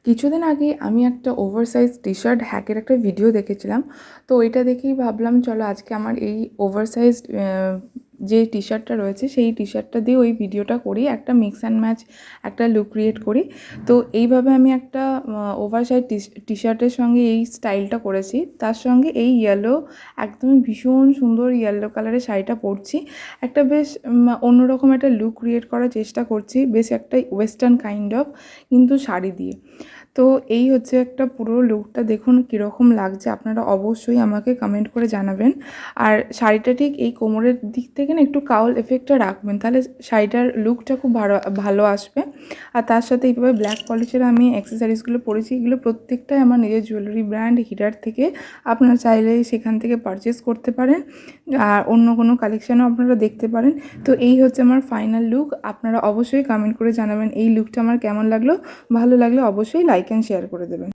কিছুদিন আগে আমি একটা ওভারসাইজ টি শার্ট হ্যাকের একটা ভিডিও দেখেছিলাম। তো ওইটা দেখেই ভাবলাম চলো আজকে আমার এই ওভারসাইজড যে টি শার্টটা রয়েছে সেই টি শার্টটা দিয়ে ওই ভিডিওটা করি, একটা মিক্স অ্যান্ড ম্যাচ একটা লুক ক্রিয়েট করি। তো এইভাবে আমি একটা ওভারসাইজ টি শার্টের সঙ্গে এই স্টাইলটা করেছি, তার সঙ্গে এই ইয়েলো, একদমই ভীষণ সুন্দর ইয়েলো কালারের শাড়িটা পরছি। একটা বেশ অন্যরকম একটা লুক ক্রিয়েট করার চেষ্টা করছি, বেশ একটা ওয়েস্টার্ন কাইন্ড অফ কিন্তু শাড়ি দিয়ে। তো এই হচ্ছে একটা পুরো লুকটা, দেখুন কীরকম লাগছে, আপনারা অবশ্যই আমাকে কমেন্ট করে জানাবেন। আর শাড়িটা ঠিক এই কোমরের দিক থেকে না একটু কাউল এফেক্টটা রাখবেন, তাহলে শাড়িটার লুকটা খুব ভালো ভালো আসবে। আর তার সাথে এইভাবে ব্ল্যাক পলিশের আমি অ্যাক্সেসরিজগুলো পরেছি, এগুলো প্রত্যেকটাই আমার নিজের জুয়েলারি ব্র্যান্ড হিরার থেকে। আপনারা চাইলে সেখান থেকে পারচেস করতে পারেন, আর অন্য কোনো কালেকশানও আপনারা দেখতে পারেন। তো এই হচ্ছে আমার ফাইনাল লুক। আপনারা অবশ্যই কমেন্ট করে জানাবেন এই লুকটা আমার কেমন লাগলো। ভালো লাগলে অবশ্যই লাইক অ্যান্ড শেয়ার করে দেবেন।